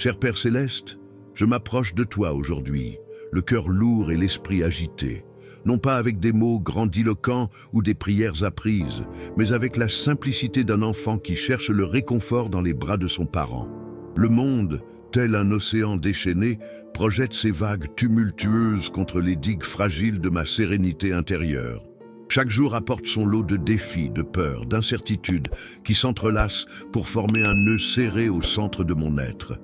Cher Père Céleste, je m'approche de toi aujourd'hui, le cœur lourd et l'esprit agité, non pas avec des mots grandiloquents ou des prières apprises, mais avec la simplicité d'un enfant qui cherche le réconfort dans les bras de son parent. Le monde, tel un océan déchaîné, projette ses vagues tumultueuses contre les digues fragiles de ma sérénité intérieure. Chaque jour apporte son lot de défis, de peurs, d'incertitudes qui s'entrelacent pour former un nœud serré au centre de mon être.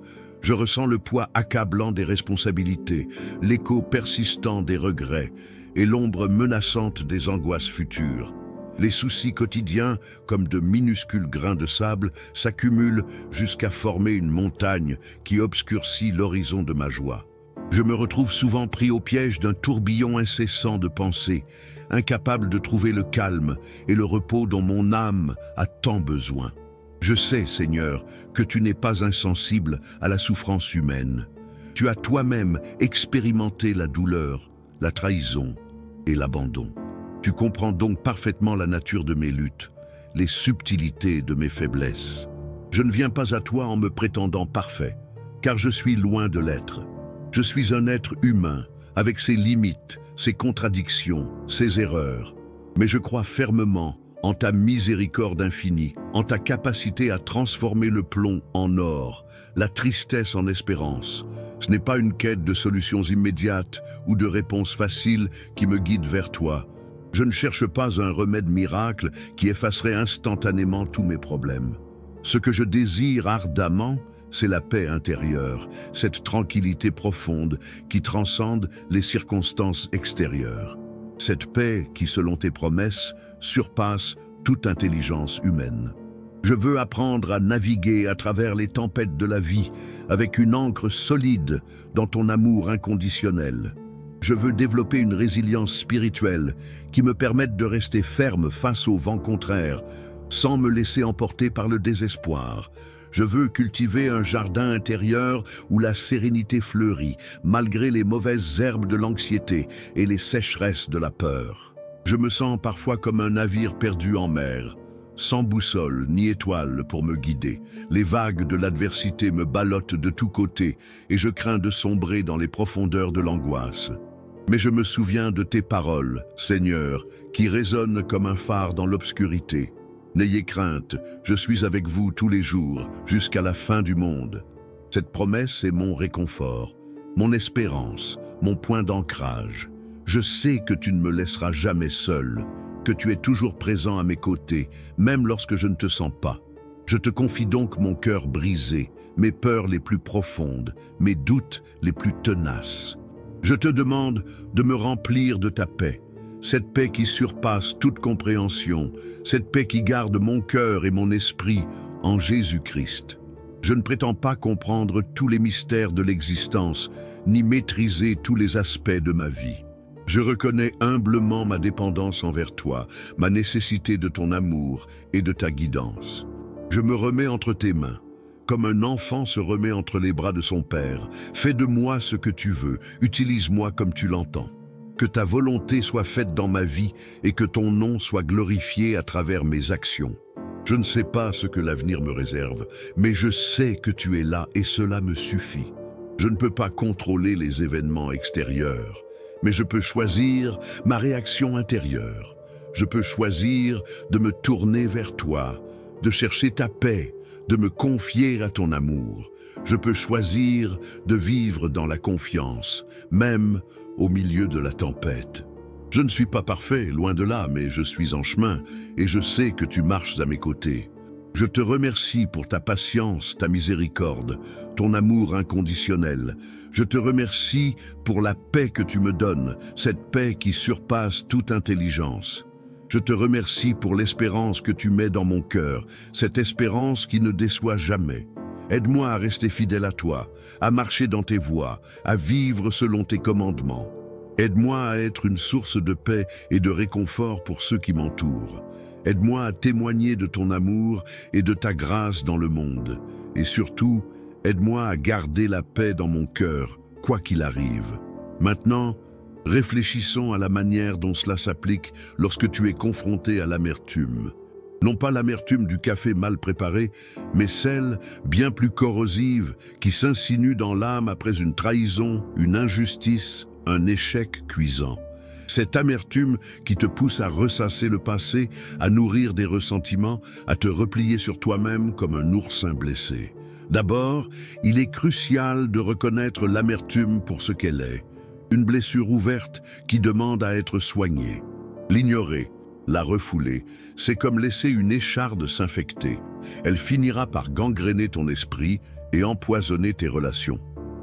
Je ressens le poids accablant des responsabilités, l'écho persistant des regrets et l'ombre menaçante des angoisses futures. Les soucis quotidiens, comme de minuscules grains de sable, s'accumulent jusqu'à former une montagne qui obscurcit l'horizon de ma joie. Je me retrouve souvent pris au piège d'un tourbillon incessant de pensées, incapable de trouver le calme et le repos dont mon âme a tant besoin. Je sais, Seigneur, que tu n'es pas insensible à la souffrance humaine. Tu as toi-même expérimenté la douleur, la trahison et l'abandon. Tu comprends donc parfaitement la nature de mes luttes, les subtilités de mes faiblesses. Je ne viens pas à toi en me prétendant parfait, car je suis loin de l'être. Je suis un être humain, avec ses limites, ses contradictions, ses erreurs. Mais je crois fermement en ta miséricorde infinie, en ta capacité à transformer le plomb en or, la tristesse en espérance. Ce n'est pas une quête de solutions immédiates ou de réponses faciles qui me guide vers toi. Je ne cherche pas un remède miracle qui effacerait instantanément tous mes problèmes. Ce que je désire ardemment, c'est la paix intérieure, cette tranquillité profonde qui transcende les circonstances extérieures. Cette paix qui, selon tes promesses, surpasse toute intelligence humaine. Je veux apprendre à naviguer à travers les tempêtes de la vie avec une ancre solide dans ton amour inconditionnel. Je veux développer une résilience spirituelle qui me permette de rester ferme face aux vents contraires, sans me laisser emporter par le désespoir. Je veux cultiver un jardin intérieur où la sérénité fleurit, malgré les mauvaises herbes de l'anxiété et les sécheresses de la peur. Je me sens parfois comme un navire perdu en mer, sans boussole ni étoile pour me guider. Les vagues de l'adversité me ballottent de tous côtés et je crains de sombrer dans les profondeurs de l'angoisse. Mais je me souviens de tes paroles, Seigneur, qui résonnent comme un phare dans l'obscurité. N'ayez crainte, je suis avec vous tous les jours, jusqu'à la fin du monde. Cette promesse est mon réconfort, mon espérance, mon point d'ancrage. Je sais que tu ne me laisseras jamais seul, que tu es toujours présent à mes côtés, même lorsque je ne te sens pas. Je te confie donc mon cœur brisé, mes peurs les plus profondes, mes doutes les plus tenaces. Je te demande de me remplir de ta paix, cette paix qui surpasse toute compréhension, cette paix qui garde mon cœur et mon esprit en Jésus-Christ. Je ne prétends pas comprendre tous les mystères de l'existence, ni maîtriser tous les aspects de ma vie. Je reconnais humblement ma dépendance envers toi, ma nécessité de ton amour et de ta guidance. Je me remets entre tes mains, comme un enfant se remet entre les bras de son père. Fais de moi ce que tu veux, utilise-moi comme tu l'entends. Que ta volonté soit faite dans ma vie et que ton nom soit glorifié à travers mes actions. Je ne sais pas ce que l'avenir me réserve, mais je sais que tu es là et cela me suffit. Je ne peux pas contrôler les événements extérieurs, mais je peux choisir ma réaction intérieure. Je peux choisir de me tourner vers toi, de chercher ta paix, de me confier à ton amour. Je peux choisir de vivre dans la confiance, même au milieu de la tempête. Je ne suis pas parfait, loin de là, mais je suis en chemin et je sais que tu marches à mes côtés. Je te remercie pour ta patience, ta miséricorde, ton amour inconditionnel. Je te remercie pour la paix que tu me donnes, cette paix qui surpasse toute intelligence. Je te remercie pour l'espérance que tu mets dans mon cœur, cette espérance qui ne déçoit jamais. Aide-moi à rester fidèle à toi, à marcher dans tes voies, à vivre selon tes commandements. Aide-moi à être une source de paix et de réconfort pour ceux qui m'entourent. Aide-moi à témoigner de ton amour et de ta grâce dans le monde. Et surtout, aide-moi à garder la paix dans mon cœur, quoi qu'il arrive. Maintenant, réfléchissons à la manière dont cela s'applique lorsque tu es confronté à l'amertume. Non pas l'amertume du café mal préparé, mais celle, bien plus corrosive, qui s'insinue dans l'âme après une trahison, une injustice, un échec cuisant. Cette amertume qui te pousse à ressasser le passé, à nourrir des ressentiments, à te replier sur toi-même comme un oursin blessé. D'abord, il est crucial de reconnaître l'amertume pour ce qu'elle est. Une blessure ouverte qui demande à être soignée. L'ignorer, la refouler, c'est comme laisser une écharde s'infecter. Elle finira par gangréner ton esprit et empoisonner tes relations.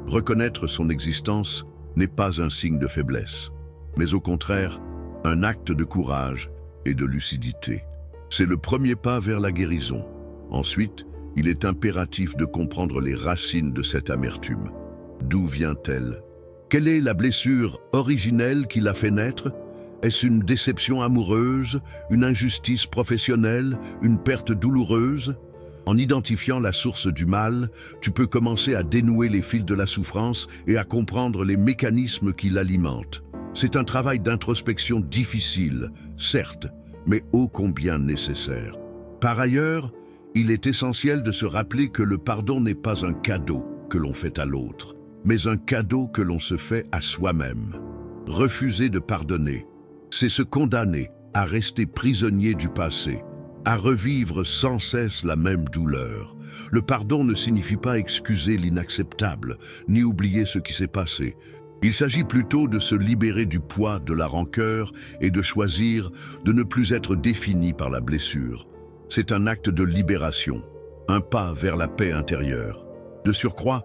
Reconnaître son existence n'est pas un signe de faiblesse, mais au contraire, un acte de courage et de lucidité. C'est le premier pas vers la guérison. Ensuite, il est impératif de comprendre les racines de cette amertume. D'où vient-elle? Quelle est la blessure originelle qui l'a fait naître? Est-ce une déception amoureuse, une injustice professionnelle, une perte douloureuse? En identifiant la source du mal, tu peux commencer à dénouer les fils de la souffrance et à comprendre les mécanismes qui l'alimentent. C'est un travail d'introspection difficile, certes, mais ô combien nécessaire. Par ailleurs, il est essentiel de se rappeler que le pardon n'est pas un cadeau que l'on fait à l'autre, mais un cadeau que l'on se fait à soi-même. Refuser de pardonner, c'est se condamner à rester prisonnier du passé, à revivre sans cesse la même douleur. Le pardon ne signifie pas excuser l'inacceptable, ni oublier ce qui s'est passé. Il s'agit plutôt de se libérer du poids de la rancœur et de choisir de ne plus être défini par la blessure. C'est un acte de libération, un pas vers la paix intérieure. De surcroît,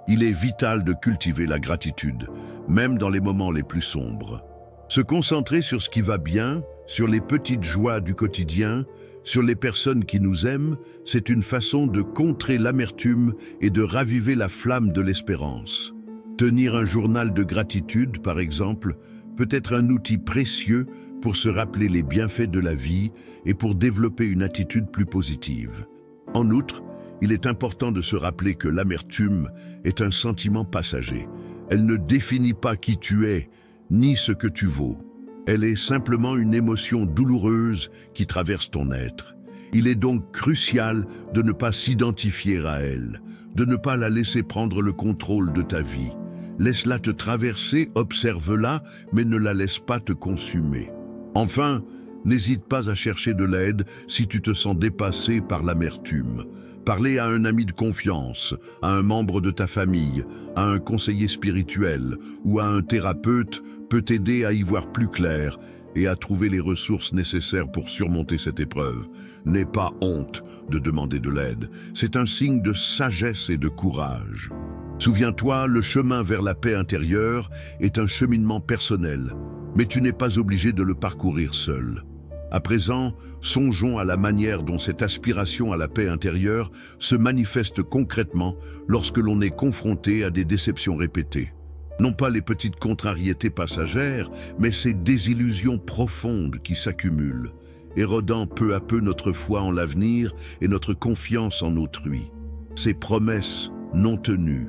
il est vital de cultiver la gratitude, même dans les moments les plus sombres. Se concentrer sur ce qui va bien, sur les petites joies du quotidien, sur les personnes qui nous aiment, c'est une façon de contrer l'amertume et de raviver la flamme de l'espérance. Tenir un journal de gratitude, par exemple, peut être un outil précieux pour se rappeler les bienfaits de la vie et pour développer une attitude plus positive. En outre, il est important de se rappeler que l'amertume est un sentiment passager. Elle ne définit pas qui tu es, ni ce que tu vaux. Elle est simplement une émotion douloureuse qui traverse ton être. Il est donc crucial de ne pas s'identifier à elle, de ne pas la laisser prendre le contrôle de ta vie. Laisse-la te traverser, observe-la, mais ne la laisse pas te consumer. Enfin, n'hésite pas à chercher de l'aide si tu te sens dépassé par l'amertume. Parler à un ami de confiance, à un membre de ta famille, à un conseiller spirituel ou à un thérapeute peut t'aider à y voir plus clair et à trouver les ressources nécessaires pour surmonter cette épreuve. N'aie pas honte de demander de l'aide. C'est un signe de sagesse et de courage. Souviens-toi, le chemin vers la paix intérieure est un cheminement personnel, mais tu n'es pas obligé de le parcourir seul. À présent, songeons à la manière dont cette aspiration à la paix intérieure se manifeste concrètement lorsque l'on est confronté à des déceptions répétées. Non pas les petites contrariétés passagères, mais ces désillusions profondes qui s'accumulent, érodant peu à peu notre foi en l'avenir et notre confiance en autrui. Ces promesses non tenues,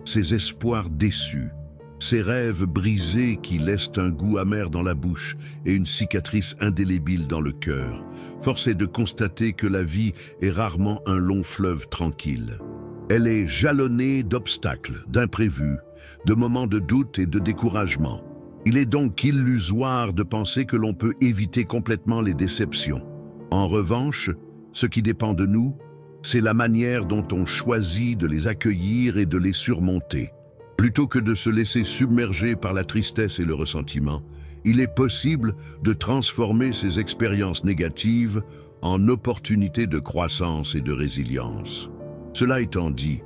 ces espoirs déçus, ces rêves brisés qui laissent un goût amer dans la bouche et une cicatrice indélébile dans le cœur. Force est de constater que la vie est rarement un long fleuve tranquille. Elle est jalonnée d'obstacles, d'imprévus, de moments de doute et de découragement. Il est donc illusoire de penser que l'on peut éviter complètement les déceptions. En revanche, ce qui dépend de nous, c'est la manière dont on choisit de les accueillir et de les surmonter. Plutôt que de se laisser submerger par la tristesse et le ressentiment, il est possible de transformer ces expériences négatives en opportunités de croissance et de résilience. Cela étant dit,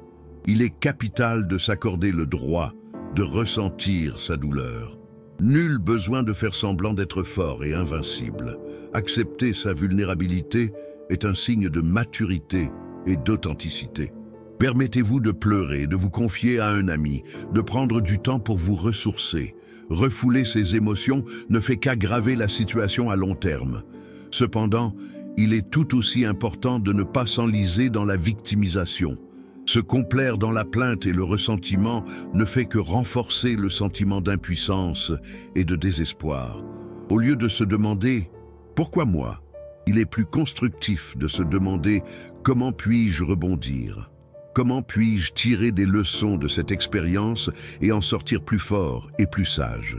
il est capital de s'accorder le droit de ressentir sa douleur. Nul besoin de faire semblant d'être fort et invincible. Accepter sa vulnérabilité est un signe de maturité et d'authenticité. Permettez-vous de pleurer, de vous confier à un ami, de prendre du temps pour vous ressourcer. Refouler ces émotions ne fait qu'aggraver la situation à long terme. Cependant, il est tout aussi important de ne pas s'enliser dans la victimisation. Se complaire dans la plainte et le ressentiment ne fait que renforcer le sentiment d'impuissance et de désespoir. Au lieu de se demander « Pourquoi moi ?», Il est plus constructif de se demander comment puis-je rebondir? Comment puis-je tirer des leçons de cette expérience et en sortir plus fort et plus sage?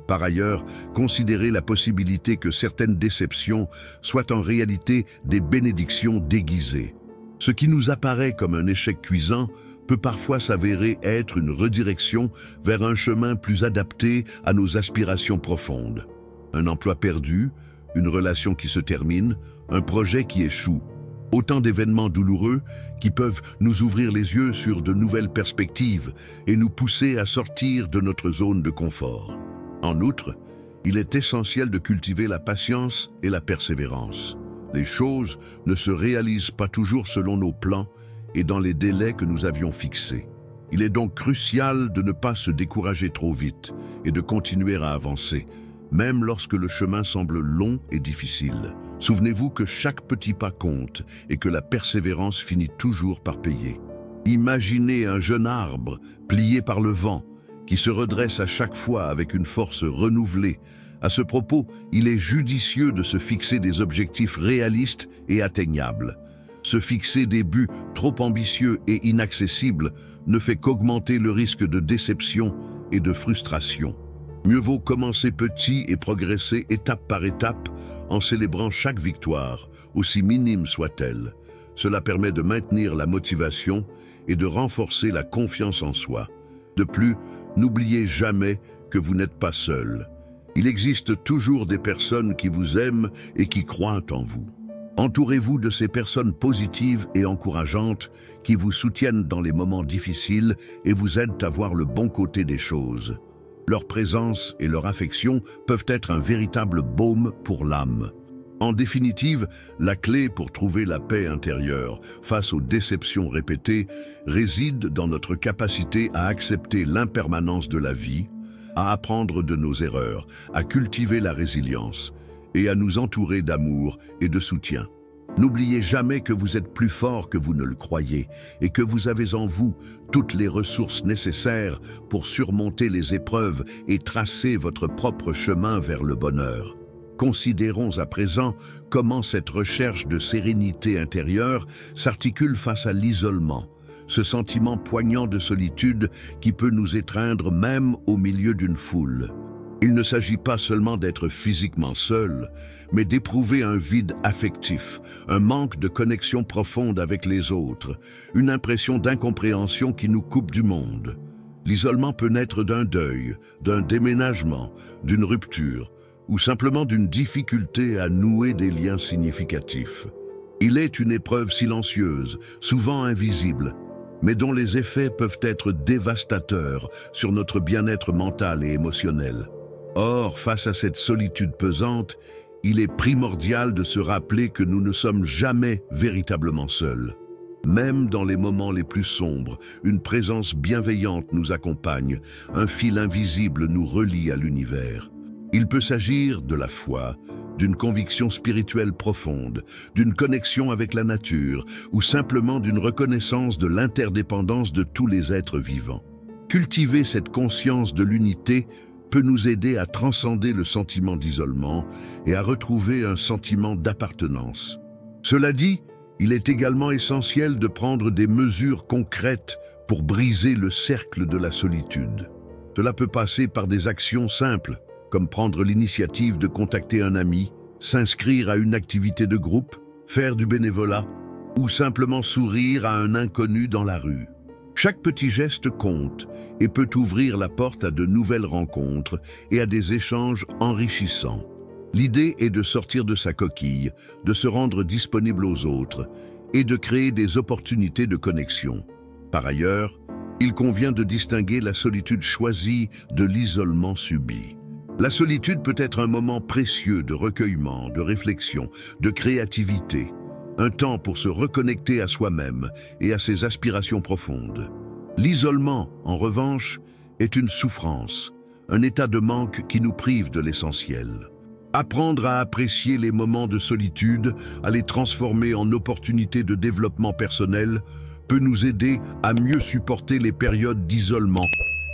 Par ailleurs, considérez la possibilité que certaines déceptions soient en réalité des bénédictions déguisées. Ce qui nous apparaît comme un échec cuisant peut parfois s'avérer être une redirection vers un chemin plus adapté à nos aspirations profondes. Un emploi perdu, une relation qui se termine, un projet qui échoue. Autant d'événements douloureux qui peuvent nous ouvrir les yeux sur de nouvelles perspectives et nous pousser à sortir de notre zone de confort. En outre, il est essentiel de cultiver la patience et la persévérance. Les choses ne se réalisent pas toujours selon nos plans et dans les délais que nous avions fixés. Il est donc crucial de ne pas se décourager trop vite et de continuer à avancer, même lorsque le chemin semble long et difficile. Souvenez-vous que chaque petit pas compte et que la persévérance finit toujours par payer. Imaginez un jeune arbre plié par le vent qui se redresse à chaque fois avec une force renouvelée. À ce propos, il est judicieux de se fixer des objectifs réalistes et atteignables. Se fixer des buts trop ambitieux et inaccessibles ne fait qu'augmenter le risque de déception et de frustration. Mieux vaut commencer petit et progresser étape par étape en célébrant chaque victoire, aussi minime soit-elle. Cela permet de maintenir la motivation et de renforcer la confiance en soi. De plus, n'oubliez jamais que vous n'êtes pas seul. Il existe toujours des personnes qui vous aiment et qui croient en vous. Entourez-vous de ces personnes positives et encourageantes qui vous soutiennent dans les moments difficiles et vous aident à voir le bon côté des choses. Leur présence et leur affection peuvent être un véritable baume pour l'âme. En définitive, la clé pour trouver la paix intérieure face aux déceptions répétées réside dans notre capacité à accepter l'impermanence de la vie, à apprendre de nos erreurs, à cultiver la résilience et à nous entourer d'amour et de soutien. N'oubliez jamais que vous êtes plus fort que vous ne le croyez et que vous avez en vous toutes les ressources nécessaires pour surmonter les épreuves et tracer votre propre chemin vers le bonheur. Considérons à présent comment cette recherche de sérénité intérieure s'articule face à l'isolement, ce sentiment poignant de solitude qui peut nous étreindre même au milieu d'une foule. Il ne s'agit pas seulement d'être physiquement seul, mais d'éprouver un vide affectif, un manque de connexion profonde avec les autres, une impression d'incompréhension qui nous coupe du monde. L'isolement peut naître d'un deuil, d'un déménagement, d'une rupture, ou simplement d'une difficulté à nouer des liens significatifs. Il est une épreuve silencieuse, souvent invisible, mais dont les effets peuvent être dévastateurs sur notre bien-être mental et émotionnel. Or, face à cette solitude pesante, il est primordial de se rappeler que nous ne sommes jamais véritablement seuls. Même dans les moments les plus sombres, une présence bienveillante nous accompagne, un fil invisible nous relie à l'univers. Il peut s'agir de la foi, d'une conviction spirituelle profonde, d'une connexion avec la nature ou simplement d'une reconnaissance de l'interdépendance de tous les êtres vivants. Cultiver cette conscience de l'unité peut nous aider à transcender le sentiment d'isolement et à retrouver un sentiment d'appartenance. Cela dit, il est également essentiel de prendre des mesures concrètes pour briser le cercle de la solitude. Cela peut passer par des actions simples, comme prendre l'initiative de contacter un ami, s'inscrire à une activité de groupe, faire du bénévolat ou simplement sourire à un inconnu dans la rue. Chaque petit geste compte et peut ouvrir la porte à de nouvelles rencontres et à des échanges enrichissants. L'idée est de sortir de sa coquille, de se rendre disponible aux autres et de créer des opportunités de connexion. Par ailleurs, il convient de distinguer la solitude choisie de l'isolement subi. La solitude peut être un moment précieux de recueillement, de réflexion, de créativité, un temps pour se reconnecter à soi-même et à ses aspirations profondes. L'isolement, en revanche, est une souffrance, un état de manque qui nous prive de l'essentiel. Apprendre à apprécier les moments de solitude, à les transformer en opportunités de développement personnel, peut nous aider à mieux supporter les périodes d'isolement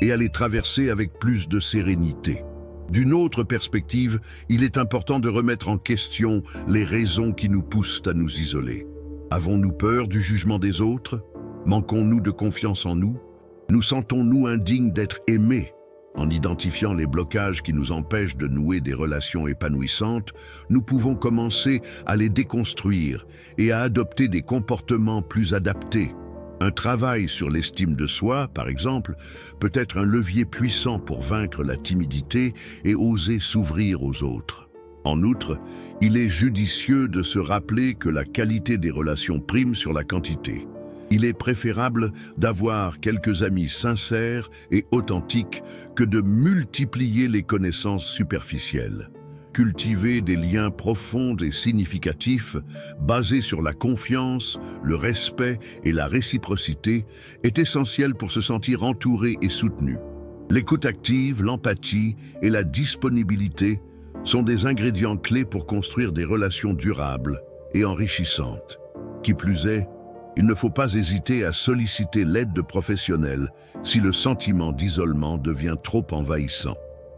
et à les traverser avec plus de sérénité. D'une autre perspective, il est important de remettre en question les raisons qui nous poussent à nous isoler. Avons-nous peur du jugement des autres? Manquons-nous de confiance en nous? Nous sentons-nous indignes d'être aimés? En identifiant les blocages qui nous empêchent de nouer des relations épanouissantes, nous pouvons commencer à les déconstruire et à adopter des comportements plus adaptés. Un travail sur l'estime de soi, par exemple, peut être un levier puissant pour vaincre la timidité et oser s'ouvrir aux autres. En outre, il est judicieux de se rappeler que la qualité des relations prime sur la quantité. Il est préférable d'avoir quelques amis sincères et authentiques que de multiplier les connaissances superficielles. Cultiver des liens profonds et significatifs, basés sur la confiance, le respect et la réciprocité, est essentiel pour se sentir entouré et soutenu. L'écoute active, l'empathie et la disponibilité sont des ingrédients clés pour construire des relations durables et enrichissantes. Qui plus est, il ne faut pas hésiter à solliciter l'aide de professionnels si le sentiment d'isolement devient trop envahissant.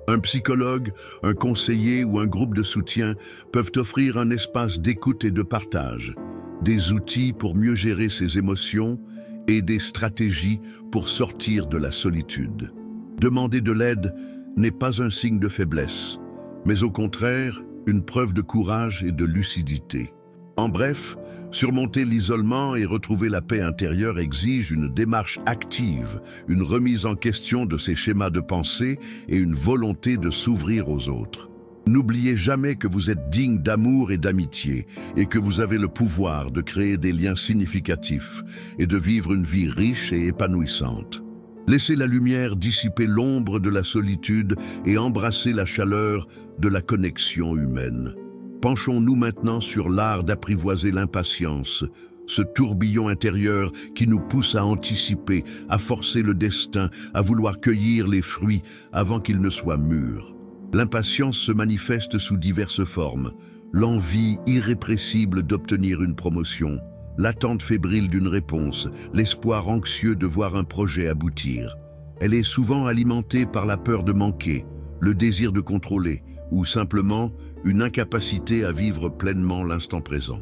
Un psychologue, un conseiller ou un groupe de soutien peuvent offrir un espace d'écoute et de partage, des outils pour mieux gérer ses émotions et des stratégies pour sortir de la solitude. Demander de l'aide n'est pas un signe de faiblesse, mais au contraire, une preuve de courage et de lucidité. En bref, surmonter l'isolement et retrouver la paix intérieure exige une démarche active, une remise en question de ses schémas de pensée et une volonté de s'ouvrir aux autres. N'oubliez jamais que vous êtes digne d'amour et d'amitié et que vous avez le pouvoir de créer des liens significatifs et de vivre une vie riche et épanouissante. Laissez la lumière dissiper l'ombre de la solitude et embrassez la chaleur de la connexion humaine. Penchons-nous maintenant sur l'art d'apprivoiser l'impatience, ce tourbillon intérieur qui nous pousse à anticiper, à forcer le destin, à vouloir cueillir les fruits avant qu'ils ne soient mûrs. L'impatience se manifeste sous diverses formes. L'envie irrépressible d'obtenir une promotion, l'attente fébrile d'une réponse, l'espoir anxieux de voir un projet aboutir. Elle est souvent alimentée par la peur de manquer, le désir de contrôler, ou simplement une incapacité à vivre pleinement l'instant présent.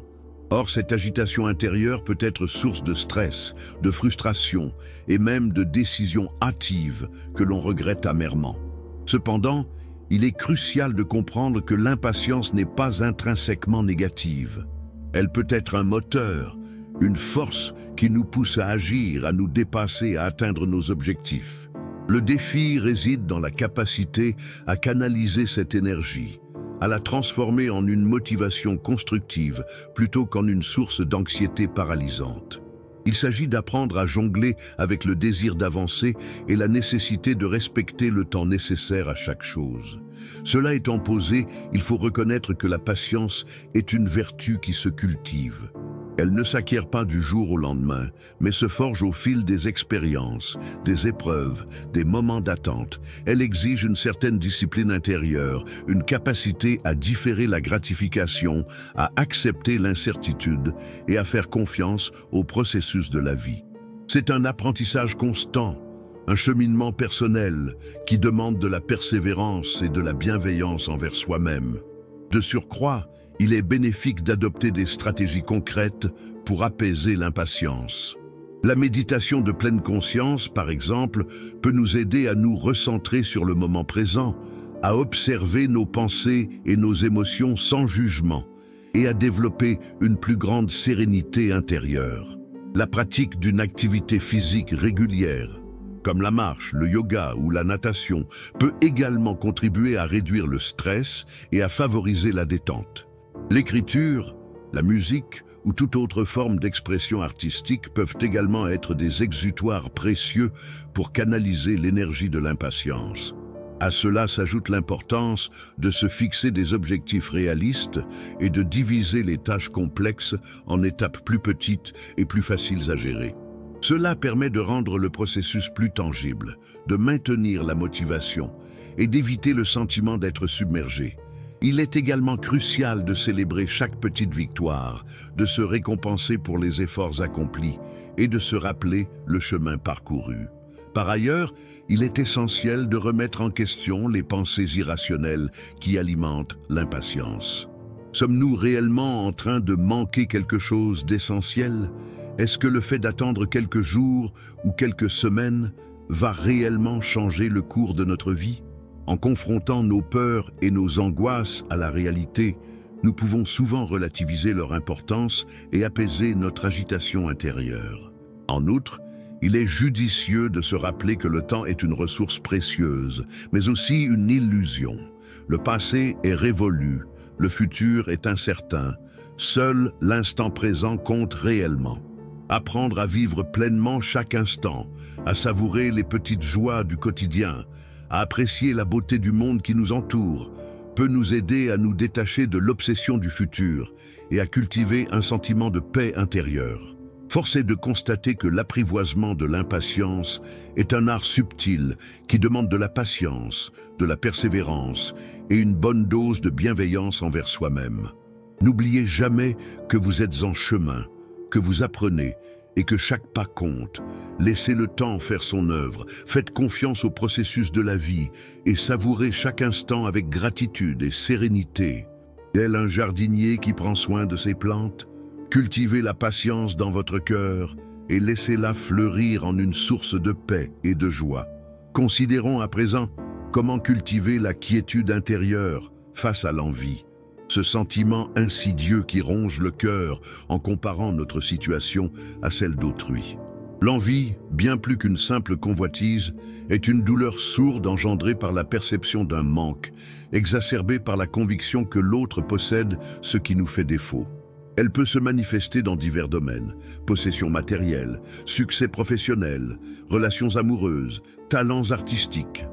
Or, cette agitation intérieure peut être source de stress, de frustration et même de décisions hâtives que l'on regrette amèrement. Cependant, il est crucial de comprendre que l'impatience n'est pas intrinsèquement négative. Elle peut être un moteur, une force qui nous pousse à agir, à nous dépasser, à atteindre nos objectifs. Le défi réside dans la capacité à canaliser cette énergie, à la transformer en une motivation constructive plutôt qu'en une source d'anxiété paralysante. Il s'agit d'apprendre à jongler avec le désir d'avancer et la nécessité de respecter le temps nécessaire à chaque chose. Cela étant posé, il faut reconnaître que la patience est une vertu qui se cultive. Elle ne s'acquiert pas du jour au lendemain, mais se forge au fil des expériences, des épreuves, des moments d'attente. Elle exige une certaine discipline intérieure, une capacité à différer la gratification, à accepter l'incertitude et à faire confiance au processus de la vie. C'est un apprentissage constant, un cheminement personnel qui demande de la persévérance et de la bienveillance envers soi-même. De surcroît, il est bénéfique d'adopter des stratégies concrètes pour apaiser l'impatience. La méditation de pleine conscience, par exemple, peut nous aider à nous recentrer sur le moment présent, à observer nos pensées et nos émotions sans jugement et à développer une plus grande sérénité intérieure. La pratique d'une activité physique régulière, comme la marche, le yoga ou la natation, peut également contribuer à réduire le stress et à favoriser la détente. L'écriture, la musique ou toute autre forme d'expression artistique peuvent également être des exutoires précieux pour canaliser l'énergie de l'impatience. À cela s'ajoute l'importance de se fixer des objectifs réalistes et de diviser les tâches complexes en étapes plus petites et plus faciles à gérer. Cela permet de rendre le processus plus tangible, de maintenir la motivation et d'éviter le sentiment d'être submergé. Il est également crucial de célébrer chaque petite victoire, de se récompenser pour les efforts accomplis et de se rappeler le chemin parcouru. Par ailleurs, il est essentiel de remettre en question les pensées irrationnelles qui alimentent l'impatience. Sommes-nous réellement en train de manquer quelque chose d'essentiel? Est-ce que le fait d'attendre quelques jours ou quelques semaines va réellement changer le cours de notre vie? En confrontant nos peurs et nos angoisses à la réalité, nous pouvons souvent relativiser leur importance et apaiser notre agitation intérieure. En outre, il est judicieux de se rappeler que le temps est une ressource précieuse, mais aussi une illusion. Le passé est révolu, le futur est incertain. Seul l'instant présent compte réellement. Apprendre à vivre pleinement chaque instant, à savourer les petites joies du quotidien, à apprécier la beauté du monde qui nous entoure, peut nous aider à nous détacher de l'obsession du futur et à cultiver un sentiment de paix intérieure. Force est de constater que l'apprivoisement de l'impatience est un art subtil qui demande de la patience, de la persévérance et une bonne dose de bienveillance envers soi-même. N'oubliez jamais que vous êtes en chemin, que vous apprenez et que chaque pas compte. Laissez le temps faire son œuvre, faites confiance au processus de la vie et savourez chaque instant avec gratitude et sérénité. Tel un jardinier qui prend soin de ses plantes, cultivez la patience dans votre cœur et laissez-la fleurir en une source de paix et de joie. Considérons à présent comment cultiver la quiétude intérieure face à l'envie. Ce sentiment insidieux qui ronge le cœur en comparant notre situation à celle d'autrui. L'envie, bien plus qu'une simple convoitise, est une douleur sourde engendrée par la perception d'un manque, exacerbée par la conviction que l'autre possède ce qui nous fait défaut. Elle peut se manifester dans divers domaines: possession matérielle, succès professionnel, relations amoureuses, talents artistiques.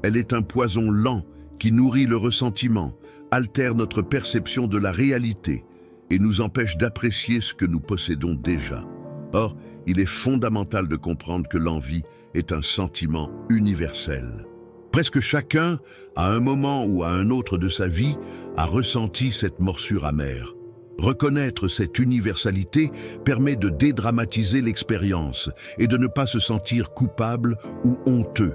Elle est un poison lent qui nourrit le ressentiment, altère notre perception de la réalité et nous empêche d'apprécier ce que nous possédons déjà. Or, il est fondamental de comprendre que l'envie est un sentiment universel. Presque chacun, à un moment ou à un autre de sa vie, a ressenti cette morsure amère. Reconnaître cette universalité permet de dédramatiser l'expérience et de ne pas se sentir coupable ou honteux.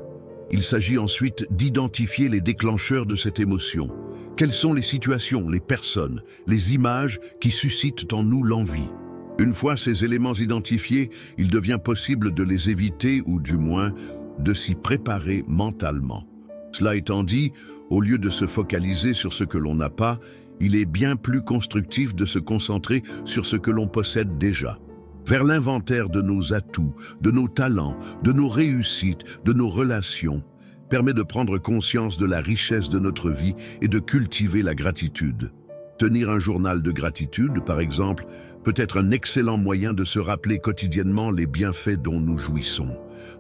Il s'agit ensuite d'identifier les déclencheurs de cette émotion. Quelles sont les situations, les personnes, les images qui suscitent en nous l'envie? Une fois ces éléments identifiés, il devient possible de les éviter ou du moins de s'y préparer mentalement. Cela étant dit, au lieu de se focaliser sur ce que l'on n'a pas, il est bien plus constructif de se concentrer sur ce que l'on possède déjà. Faire l'inventaire de nos atouts, de nos talents, de nos réussites, de nos relations, permet de prendre conscience de la richesse de notre vie et de cultiver la gratitude. Tenir un journal de gratitude, par exemple, peut être un excellent moyen de se rappeler quotidiennement les bienfaits dont nous jouissons.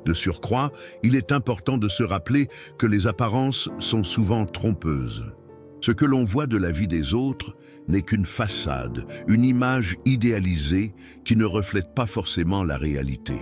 De surcroît, il est important de se rappeler que les apparences sont souvent trompeuses. Ce que l'on voit de la vie des autres n'est qu'une façade, une image idéalisée qui ne reflète pas forcément la réalité.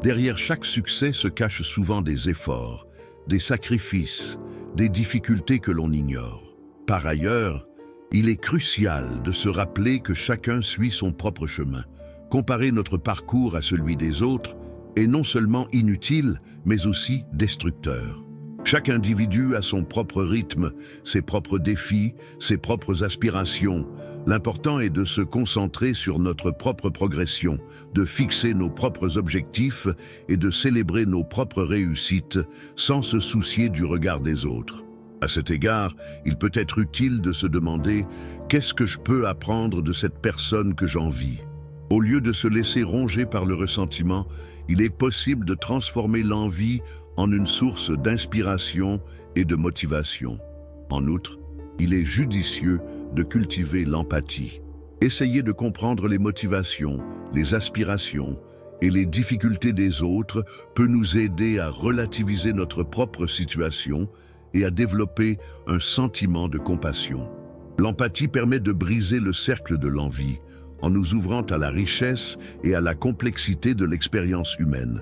Derrière chaque succès se cachent souvent des efforts, des sacrifices, des difficultés que l'on ignore. Par ailleurs, il est crucial de se rappeler que chacun suit son propre chemin. Comparer notre parcours à celui des autres est non seulement inutile, mais aussi destructeur. Chaque individu a son propre rythme, ses propres défis, ses propres aspirations. L'important est de se concentrer sur notre propre progression, de fixer nos propres objectifs et de célébrer nos propres réussites sans se soucier du regard des autres. À cet égard, il peut être utile de se demander « Qu'est-ce que je peux apprendre de cette personne que j'envie ?» Au lieu de se laisser ronger par le ressentiment, il est possible de transformer l'envie en une source d'inspiration et de motivation. En outre, il est judicieux de cultiver l'empathie. Essayer de comprendre les motivations, les aspirations et les difficultés des autres peut nous aider à relativiser notre propre situation et à développer un sentiment de compassion. L'empathie permet de briser le cercle de l'envie en nous ouvrant à la richesse et à la complexité de l'expérience humaine.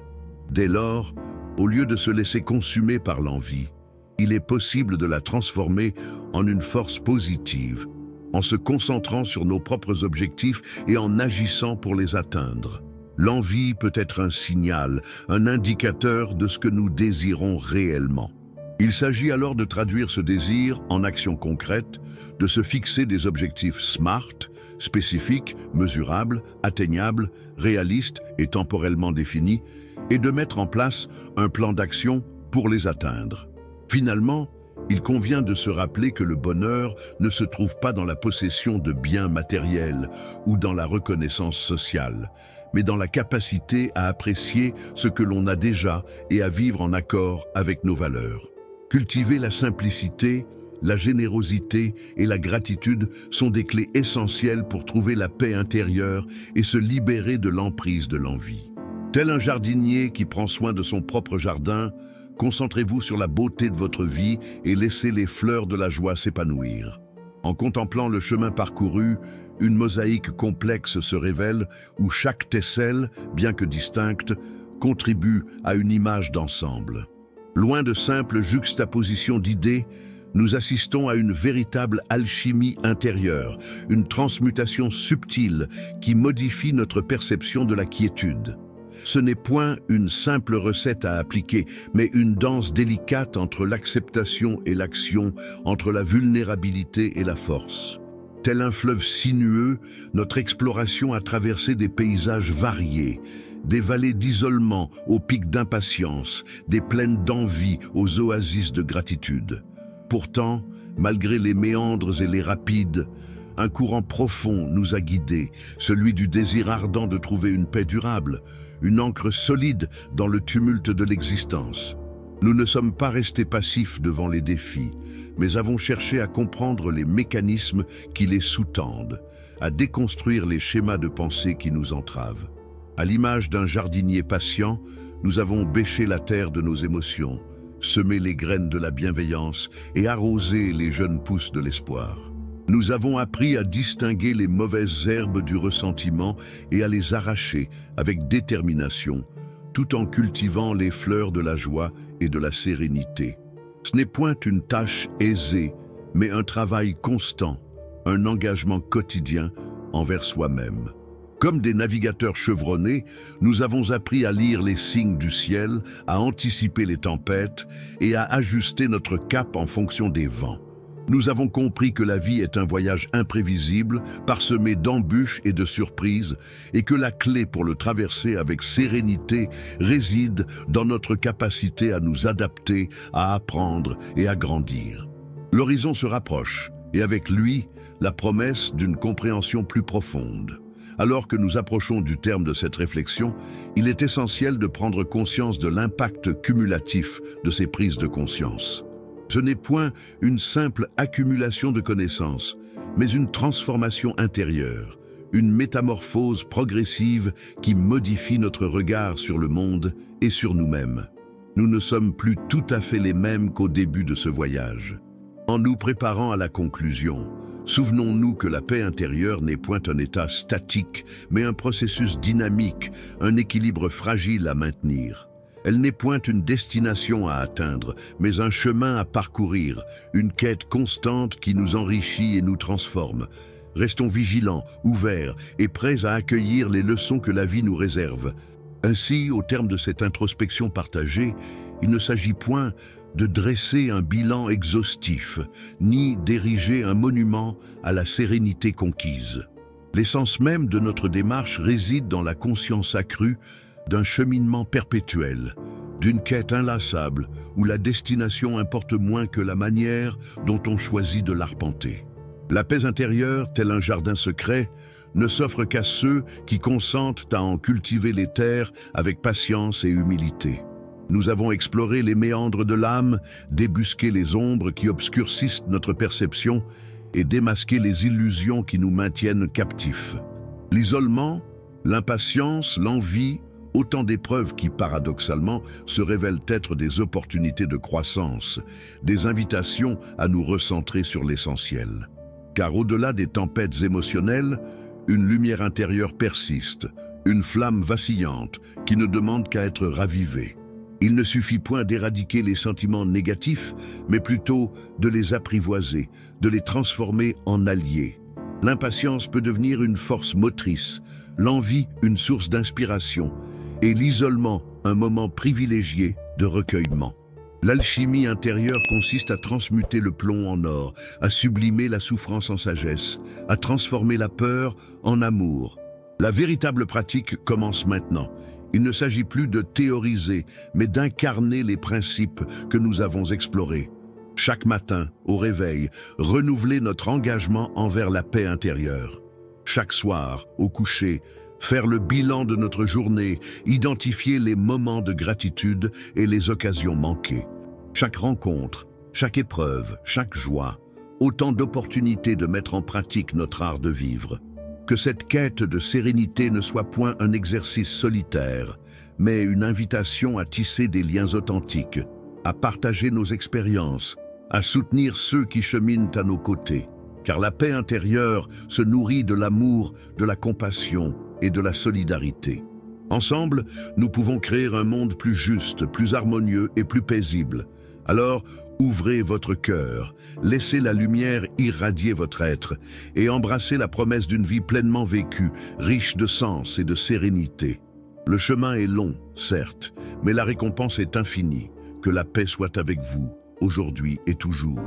Dès lors, au lieu de se laisser consumer par l'envie, il est possible de la transformer en une force positive, en se concentrant sur nos propres objectifs et en agissant pour les atteindre. L'envie peut être un signal, un indicateur de ce que nous désirons réellement. Il s'agit alors de traduire ce désir en actions concrètes, de se fixer des objectifs SMART, spécifiques, mesurables, atteignables, réalistes et temporellement définis, et de mettre en place un plan d'action pour les atteindre. Finalement, il convient de se rappeler que le bonheur ne se trouve pas dans la possession de biens matériels ou dans la reconnaissance sociale, mais dans la capacité à apprécier ce que l'on a déjà et à vivre en accord avec nos valeurs. Cultiver la simplicité, la générosité et la gratitude sont des clés essentielles pour trouver la paix intérieure et se libérer de l'emprise de l'envie. Tel un jardinier qui prend soin de son propre jardin, concentrez-vous sur la beauté de votre vie et laissez les fleurs de la joie s'épanouir. En contemplant le chemin parcouru, une mosaïque complexe se révèle où chaque tesselle, bien que distincte, contribue à une image d'ensemble. Loin de simples juxtapositions d'idées, nous assistons à une véritable alchimie intérieure, une transmutation subtile qui modifie notre perception de la quiétude. Ce n'est point une simple recette à appliquer, mais une danse délicate entre l'acceptation et l'action, entre la vulnérabilité et la force. Tel un fleuve sinueux, notre exploration a traversé des paysages variés, des vallées d'isolement aux pics d'impatience, des plaines d'envie aux oasis de gratitude. Pourtant, malgré les méandres et les rapides, un courant profond nous a guidés, celui du désir ardent de trouver une paix durable, une ancre solide dans le tumulte de l'existence. Nous ne sommes pas restés passifs devant les défis, mais avons cherché à comprendre les mécanismes qui les sous-tendent, à déconstruire les schémas de pensée qui nous entravent. À l'image d'un jardinier patient, nous avons bêché la terre de nos émotions, semé les graines de la bienveillance et arrosé les jeunes pousses de l'espoir. Nous avons appris à distinguer les mauvaises herbes du ressentiment et à les arracher avec détermination, tout en cultivant les fleurs de la joie et de la sérénité. Ce n'est point une tâche aisée, mais un travail constant, un engagement quotidien envers soi-même. Comme des navigateurs chevronnés, nous avons appris à lire les signes du ciel, à anticiper les tempêtes et à ajuster notre cap en fonction des vents. Nous avons compris que la vie est un voyage imprévisible, parsemé d'embûches et de surprises, et que la clé pour le traverser avec sérénité réside dans notre capacité à nous adapter, à apprendre et à grandir. L'horizon se rapproche, et avec lui, la promesse d'une compréhension plus profonde. Alors que nous approchons du terme de cette réflexion, il est essentiel de prendre conscience de l'impact cumulatif de ces prises de conscience. Ce n'est point une simple accumulation de connaissances, mais une transformation intérieure, une métamorphose progressive qui modifie notre regard sur le monde et sur nous-mêmes. Nous ne sommes plus tout à fait les mêmes qu'au début de ce voyage. En nous préparant à la conclusion, souvenons-nous que la paix intérieure n'est point un état statique, mais un processus dynamique, un équilibre fragile à maintenir. Elle n'est point une destination à atteindre, mais un chemin à parcourir, une quête constante qui nous enrichit et nous transforme. Restons vigilants, ouverts et prêts à accueillir les leçons que la vie nous réserve. Ainsi, au terme de cette introspection partagée, il ne s'agit point de dresser un bilan exhaustif, ni d'ériger un monument à la sérénité conquise. L'essence même de notre démarche réside dans la conscience accrue d'un cheminement perpétuel, d'une quête inlassable où la destination importe moins que la manière dont on choisit de l'arpenter. La paix intérieure, tel un jardin secret, ne s'offre qu'à ceux qui consentent à en cultiver les terres avec patience et humilité. Nous avons exploré les méandres de l'âme, débusqué les ombres qui obscurcissent notre perception et démasqué les illusions qui nous maintiennent captifs. L'isolement, l'impatience, l'envie, autant d'épreuves qui, paradoxalement, se révèlent être des opportunités de croissance, des invitations à nous recentrer sur l'essentiel. Car au-delà des tempêtes émotionnelles, une lumière intérieure persiste, une flamme vacillante qui ne demande qu'à être ravivée. Il ne suffit point d'éradiquer les sentiments négatifs, mais plutôt de les apprivoiser, de les transformer en alliés. L'impatience peut devenir une force motrice, l'envie une source d'inspiration et l'isolement un moment privilégié de recueillement. L'alchimie intérieure consiste à transmuter le plomb en or, à sublimer la souffrance en sagesse, à transformer la peur en amour. La véritable pratique commence maintenant. Il ne s'agit plus de théoriser, mais d'incarner les principes que nous avons explorés. Chaque matin, au réveil, renouveler notre engagement envers la paix intérieure. Chaque soir, au coucher, faire le bilan de notre journée, identifier les moments de gratitude et les occasions manquées. Chaque rencontre, chaque épreuve, chaque joie, autant d'opportunités de mettre en pratique notre art de vivre. Que cette quête de sérénité ne soit point un exercice solitaire, mais une invitation à tisser des liens authentiques, à partager nos expériences, à soutenir ceux qui cheminent à nos côtés. Car la paix intérieure se nourrit de l'amour, de la compassion et de la solidarité. Ensemble, nous pouvons créer un monde plus juste, plus harmonieux et plus paisible. Alors, ouvrez votre cœur, laissez la lumière irradier votre être et embrassez la promesse d'une vie pleinement vécue, riche de sens et de sérénité. Le chemin est long, certes, mais la récompense est infinie. Que la paix soit avec vous, aujourd'hui et toujours.